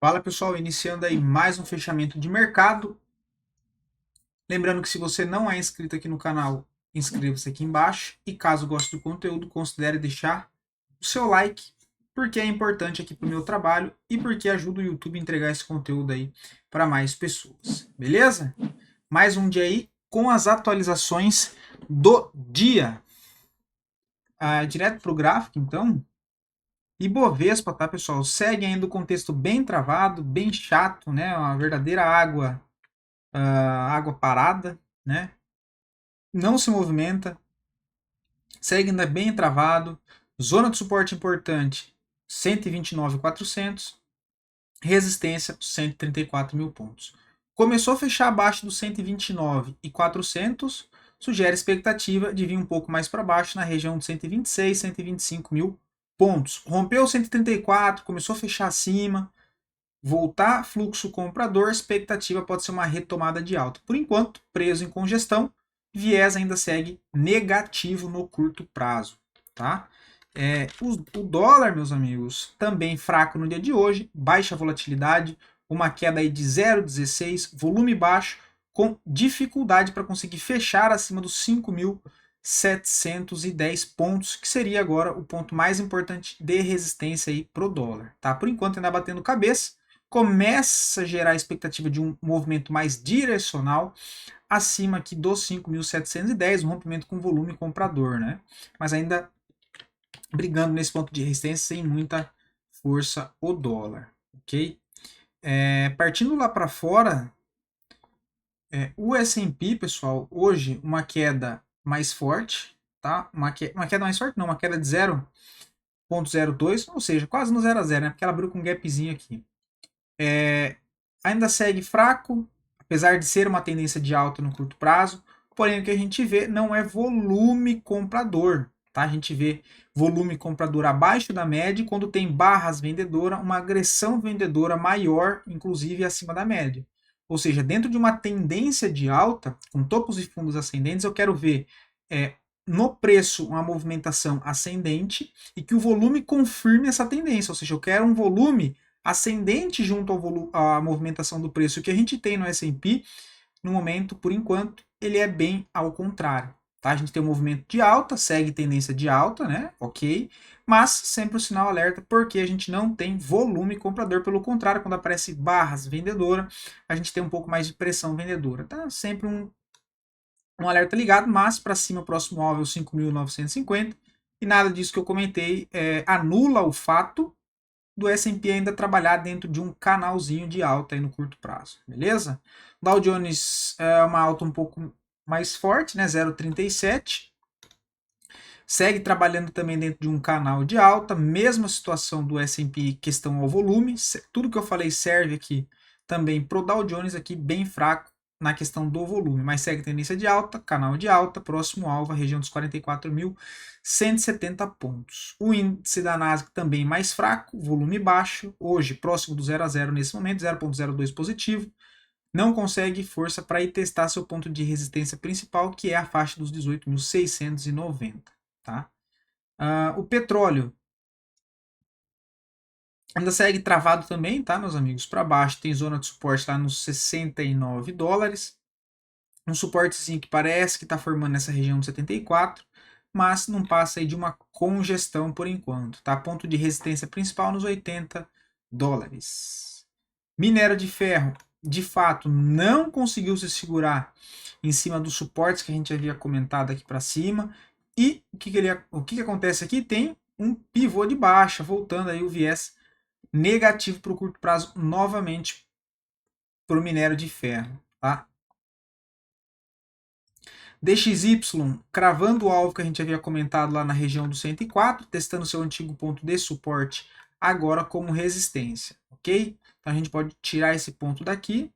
Fala pessoal, iniciando aí mais um fechamento de mercado. Lembrando que se você não é inscrito aqui no canal, inscreva-se aqui embaixo. E caso goste do conteúdo, considere deixar o seu like, porque é importante aqui para o meu trabalho e porque ajuda o YouTube a entregar esse conteúdo aí para mais pessoas. Beleza? Mais um dia aí com as atualizações do dia. Direto para o gráfico, então. Ibovespa, tá, pessoal? Segue ainda o contexto bem travado, bem chato, né? Uma verdadeira água parada, né? Não se movimenta, segue ainda bem travado. Zona de suporte importante, 129.400. Resistência, 134 mil pontos. Começou a fechar abaixo dos 129.400, sugere expectativa de vir um pouco mais para baixo na região de 126, 125 mil pontos. Rompeu 134, começou a fechar acima, voltar fluxo comprador, expectativa pode ser uma retomada de alta. Por enquanto, preso em congestão, viés ainda segue negativo no curto prazo. Tá? O dólar, meus amigos, também fraco no dia de hoje, baixa volatilidade, uma queda aí de 0,16, volume baixo, com dificuldade para conseguir fechar acima dos 5.710 pontos, que seria agora o ponto mais importante de resistência aí para o dólar. Tá? Por enquanto ainda batendo cabeça, começa a gerar a expectativa de um movimento mais direcional acima aqui dos 5.710, um rompimento com volume comprador, né? Mas ainda brigando nesse ponto de resistência sem muita força o dólar, ok? Partindo lá para fora, o S&P, pessoal, hoje uma queda mais forte, tá? Uma queda mais forte, não, uma queda de 0,02, ou seja, quase no 0 a 0, né? Porque ela abriu com um gapzinho aqui. Ainda segue fraco, apesar de ser uma tendência de alta no curto prazo, porém o que a gente vê não é volume comprador. Tá? A gente vê volume comprador abaixo da média e quando tem barras vendedoras, uma agressão vendedora maior, inclusive acima da média. Ou seja, dentro de uma tendência de alta, com topos e fundos ascendentes, eu quero ver no preço uma movimentação ascendente e que o volume confirme essa tendência. Ou seja, eu quero um volume ascendente junto à movimentação do preço. O que a gente tem no S&P, no momento, por enquanto, ele é bem ao contrário. Tá? A gente tem um movimento de alta, segue tendência de alta, né? Ok. Mas sempre o sinal alerta, porque a gente não tem volume comprador. Pelo contrário, quando aparece barras vendedora, a gente tem um pouco mais de pressão vendedora. Tá? Sempre um alerta ligado, mas para cima, próximo alvo é o 5.950. E nada disso que eu comentei anula o fato do S&P ainda trabalhar dentro de um canalzinho de alta aí no curto prazo, beleza? Dow Jones é uma alta um pouco mais forte, né, 0,37. Segue trabalhando também dentro de um canal de alta, mesma situação do S&P questão ao volume. Tudo que eu falei serve aqui também para o Dow Jones aqui bem fraco na questão do volume, mas segue tendência de alta, canal de alta, próximo alvo, a região dos 44.170 pontos. O índice da Nasdaq também mais fraco, volume baixo, hoje próximo do 0 a 0 nesse momento, 0,02 positivo. Não consegue força para ir testar seu ponto de resistência principal, que é a faixa dos 18.690. Tá? O petróleo ainda segue travado também, tá, meus amigos? Para baixo tem zona de suporte lá nos $69. Um suportezinho que parece que está formando nessa região de 74, mas não passa aí de uma congestão por enquanto, tá? Ponto de resistência principal nos $80. Minério de ferro, de fato, não conseguiu se segurar em cima dos suportes que a gente havia comentado aqui para cima. E o que acontece aqui? Tem um pivô de baixa, voltando aí o viés negativo para o curto prazo novamente para o minério de ferro. Tá? DXY cravando o alvo que a gente havia comentado lá na região do 104, testando seu antigo ponto de suporte agora como resistência, ok? Então a gente pode tirar esse ponto daqui,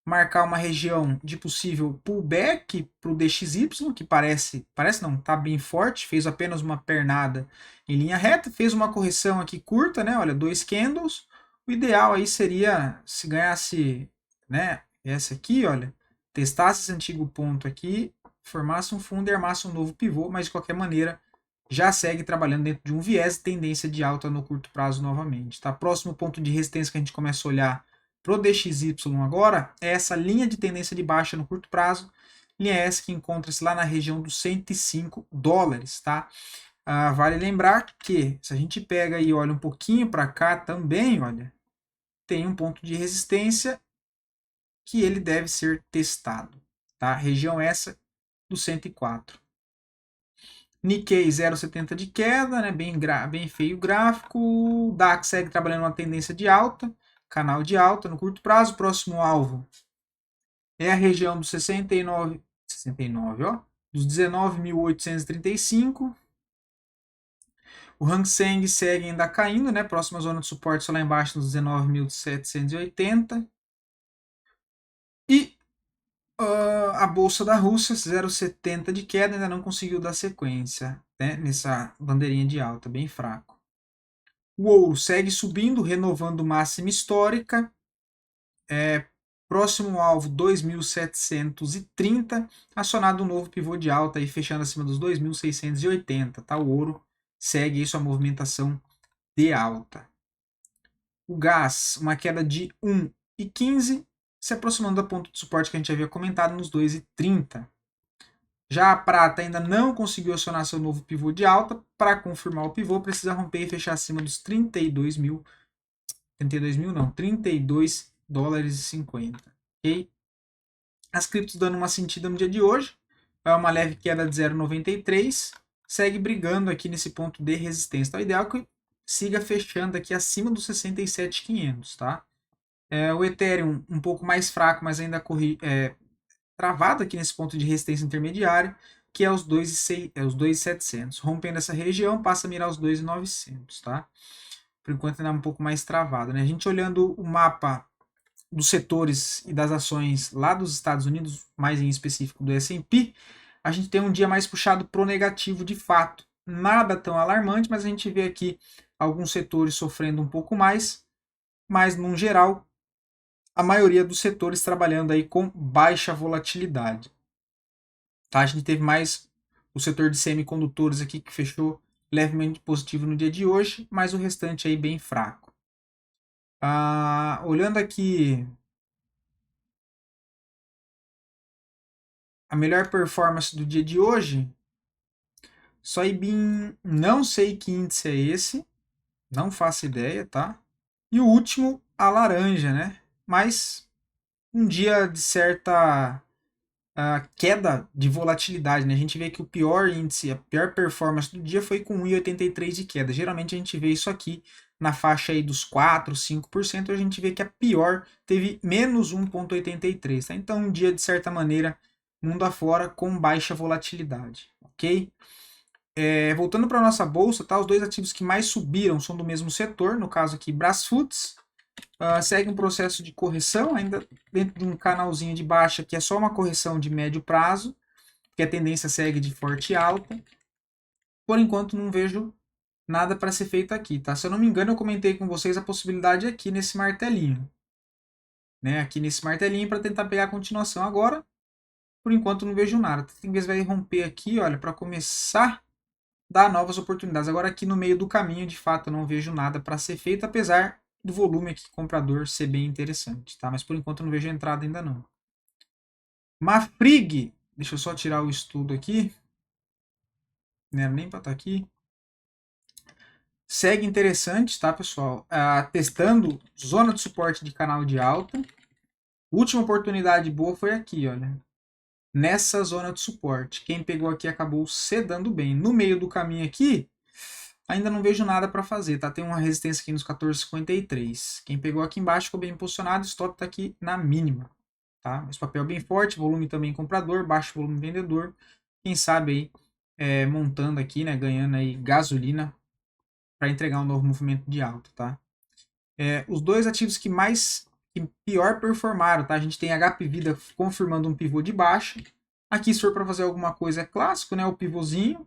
marcar uma região de possível pullback para o DXY, que parece não, está bem forte, fez apenas uma pernada em linha reta, fez uma correção aqui curta, né? Olha, 2 candles. O ideal aí seria se ganhasse, né? Essa aqui, olha, testasse esse antigo ponto aqui, formasse um fundo e armasse um novo pivô, mas de qualquer maneira já segue trabalhando dentro de um viés, tendência de alta no curto prazo novamente. Tá? Próximo ponto de resistência que a gente começa a olhar para o DXY agora é essa linha de tendência de baixa no curto prazo, linha essa que encontra-se lá na região dos $105, tá? Vale lembrar que se a gente pega e olha um pouquinho para cá também, olha, tem um ponto de resistência que ele deve ser testado, tá? Região essa do 104. Nikkei 0,70 de queda, né? Bem feio o gráfico. O DAX segue trabalhando uma tendência de alta, canal de alta no curto prazo. Próximo alvo é a região dos 69, ó, dos 19.835. O Hang Seng segue ainda caindo, né? Próxima zona de suporte só lá embaixo nos 19.780. E a bolsa da Rússia, 0,70 de queda, ainda não conseguiu dar sequência, né? Nessa bandeirinha de alta, bem fraco. O ouro segue subindo, renovando máxima histórica. Próximo alvo 2.730, acionado um novo pivô de alta e fechando acima dos 2.680, tá? O ouro segue aí sua movimentação de alta. O gás, uma queda de 1,15, se aproximando do ponto de suporte que a gente havia comentado nos 2,30. Já a prata ainda não conseguiu acionar seu novo pivô de alta. Para confirmar o pivô, precisa romper e fechar acima dos 32 mil não, $32,50. Ok? As criptos dando uma sentida no dia de hoje. É uma leve queda de 0,93. Segue brigando aqui nesse ponto de resistência. Então, o ideal é que siga fechando aqui acima dos 67.500, tá? O Ethereum um pouco mais fraco, mas ainda travado aqui nesse ponto de resistência intermediário, que é os 2.700. Rompendo essa região, passa a mirar os 2.900, tá? Por enquanto ainda é um pouco mais travado, né? A gente olhando o mapa dos setores e das ações lá dos Estados Unidos, mais em específico do S&P, a gente tem um dia mais puxado pro negativo de fato. Nada tão alarmante, mas a gente vê aqui alguns setores sofrendo um pouco mais, mas no geral a maioria dos setores trabalhando aí com baixa volatilidade. Tá? A gente teve mais o setor de semicondutores aqui que fechou levemente positivo no dia de hoje, mas o restante aí bem fraco. Olhando aqui a melhor performance do dia de hoje, Soybean, não sei que índice é esse, não faço ideia, tá? E o último, a laranja, né? Mas um dia de certa queda de volatilidade, né? A gente vê que o pior índice, a pior performance do dia foi com 1,83 de queda. Geralmente a gente vê isso aqui na faixa aí dos 4, 5%, a gente vê que a pior teve menos 1,83, tá? Então um dia de certa maneira mundo afora com baixa volatilidade, ok? Voltando para a nossa bolsa, tá? Os dois ativos que mais subiram são do mesmo setor, no caso aqui Brasfoods, segue um processo de correção, ainda dentro de um canalzinho de baixa, que é só uma correção de médio prazo, que a tendência segue de forte alta. Por enquanto não vejo nada para ser feito aqui, tá? Se eu não me engano, eu comentei com vocês a possibilidade aqui nesse martelinho. Né? Aqui nesse martelinho para tentar pegar a continuação. Agora, por enquanto não vejo nada. Tem que ver se vai romper aqui, olha, para começar dar novas oportunidades. Agora aqui no meio do caminho, de fato, eu não vejo nada para ser feito, apesar do volume aqui comprador ser bem interessante, tá? Mas por enquanto eu não vejo entrada ainda não. Mafrig, deixa eu só tirar o estudo aqui. Não era nem para estar aqui. Segue interessante, tá, pessoal? Testando zona de suporte de canal de alta. Última oportunidade boa foi aqui, olha. Nessa zona de suporte. Quem pegou aqui acabou se dando bem. No meio do caminho aqui, ainda não vejo nada para fazer, tá? Tem uma resistência aqui nos 14,53. Quem pegou aqui embaixo ficou bem posicionado, o stop está aqui na mínima, tá? Esse papel bem forte, volume também comprador, baixo volume vendedor. Quem sabe aí montando aqui, né, ganhando aí gasolina para entregar um novo movimento de alta, tá? Os dois ativos que pior performaram, tá? A gente tem HP Vida confirmando um pivô de baixa. Aqui, se for para fazer alguma coisa, é clássico, né? O pivôzinho.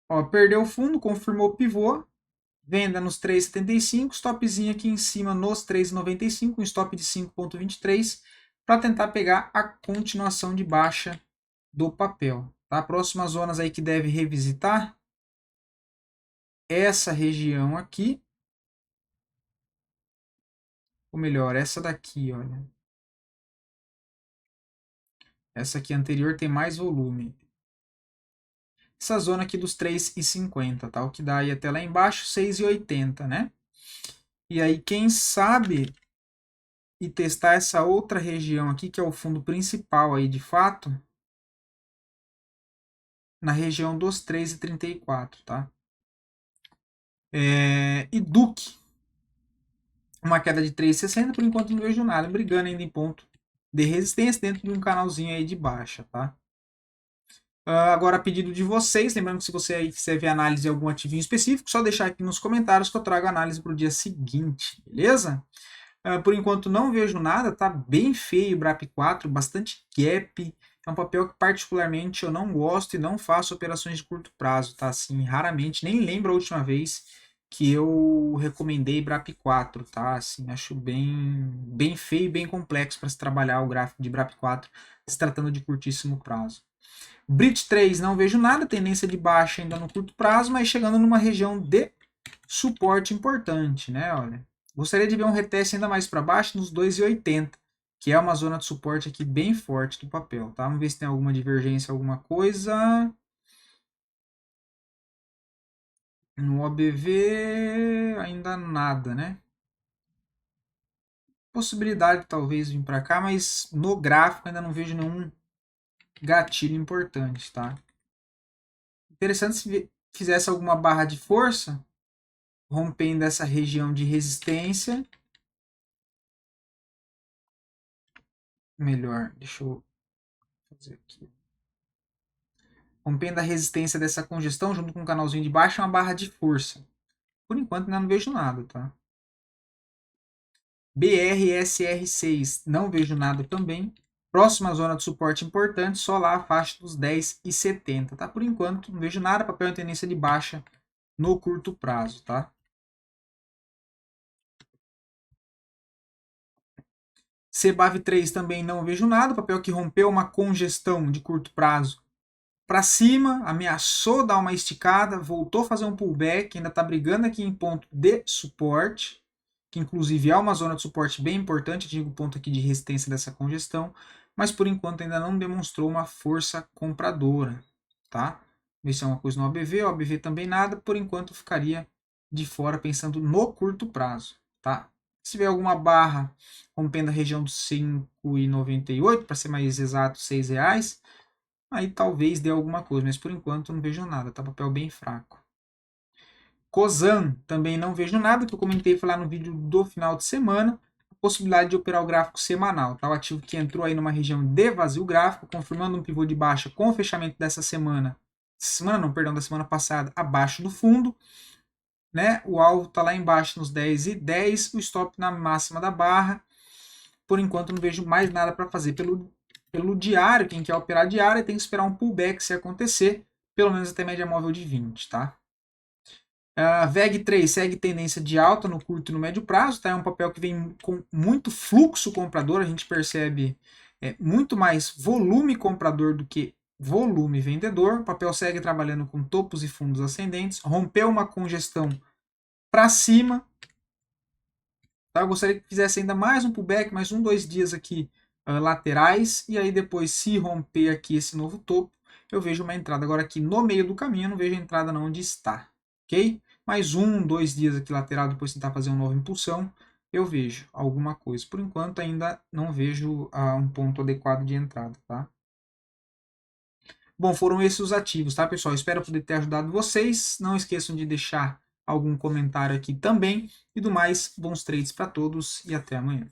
Ó, perdeu o fundo, confirmou o pivô. Venda nos 3,75, stopzinho aqui em cima nos 3,95, um stop de 5,23 para tentar pegar a continuação de baixa do papel. Tá? Próximas zonas aí que deve revisitar essa região aqui, ou melhor, essa daqui, olha. Essa aqui anterior tem mais volume. Essa zona aqui dos 3,50, tá? O que dá aí até lá embaixo, 6,80, né? E aí, quem sabe e testar essa outra região aqui, que é o fundo principal aí de fato, na região dos 3,34, tá? E Duque, uma queda de 3,60, por enquanto não vejo nada, brigando ainda em ponto de resistência dentro de um canalzinho aí de baixa, tá? Agora, a pedido de vocês, lembrando que se você aí quiser ver análise de algum ativinho específico, só deixar aqui nos comentários que eu trago a análise para o dia seguinte, beleza? Por enquanto não vejo nada, tá bem feio o BRAP4, bastante gap. É um papel que particularmente eu não gosto e não faço operações de curto prazo, tá? Assim, raramente, nem lembro a última vez que eu recomendei BRAP4, tá? Assim, acho bem feio e bem complexo para se trabalhar o gráfico de BRAP4 se tratando de curtíssimo prazo. Brit 3 não vejo nada, tendência de baixa ainda no curto prazo, mas chegando numa região de suporte importante, né? Olha, gostaria de ver um reteste ainda mais para baixo nos 2,80, que é uma zona de suporte aqui bem forte do papel, tá? Vamos ver se tem alguma divergência, alguma coisa. No OBV ainda nada, né? Possibilidade talvez vir para cá, mas no gráfico ainda não vejo nenhum gatilho importante, tá? Interessante se fizesse alguma barra de força, rompendo essa região de resistência. Melhor, deixa eu fazer aqui. Rompendo a resistência dessa congestão junto com o canalzinho de baixo, é uma barra de força. Por enquanto ainda não vejo nada, tá? BRSR6, não vejo nada também. Próxima zona de suporte importante, só lá a faixa dos 10,70, tá? Por enquanto não vejo nada, papel em tendência de baixa no curto prazo, tá? CBAV3 também não vejo nada, papel que rompeu uma congestão de curto prazo para cima, ameaçou dar uma esticada, voltou a fazer um pullback, ainda está brigando aqui em ponto de suporte, que inclusive é uma zona de suporte bem importante, digo o ponto aqui de resistência dessa congestão, mas por enquanto ainda não demonstrou uma força compradora, tá? Ver se é uma coisa no OBV, o OBV também nada, por enquanto ficaria de fora pensando no curto prazo, tá? Se tiver alguma barra rompendo a região dos 5,98, para ser mais exato, R$6, aí talvez dê alguma coisa, mas por enquanto não vejo nada, tá? Papel bem fraco. COSAN também não vejo nada, que eu comentei lá no vídeo do final de semana, a possibilidade de operar o gráfico semanal, tá? O ativo que entrou aí numa região de vazio gráfico, confirmando um pivô de baixa com o fechamento dessa semana, da semana passada, abaixo do fundo, né? O alvo tá lá embaixo nos 10,10, o stop na máxima da barra. Por enquanto não vejo mais nada para fazer pelo diário. Quem quer operar diário tem que esperar um pullback se acontecer, pelo menos até média móvel de 20, tá? A VEG3 segue tendência de alta no curto e no médio prazo, tá? É um papel que vem com muito fluxo comprador, a gente percebe muito mais volume comprador do que volume vendedor. O papel segue trabalhando com topos e fundos ascendentes, rompeu uma congestão para cima, tá? Eu gostaria que fizesse ainda mais um pullback, mais 2 dias aqui laterais, e aí depois, se romper aqui esse novo topo, eu vejo uma entrada. Agora aqui no meio do caminho, eu não vejo a entrada não onde está, ok? Mais 2 dias aqui lateral, depois tentar fazer uma nova impulsão, eu vejo alguma coisa. Por enquanto ainda não vejo um ponto adequado de entrada, tá? Bom, foram esses os ativos, tá, pessoal? Espero poder ter ajudado vocês. Não esqueçam de deixar algum comentário aqui também. E do mais, bons trades para todos e até amanhã.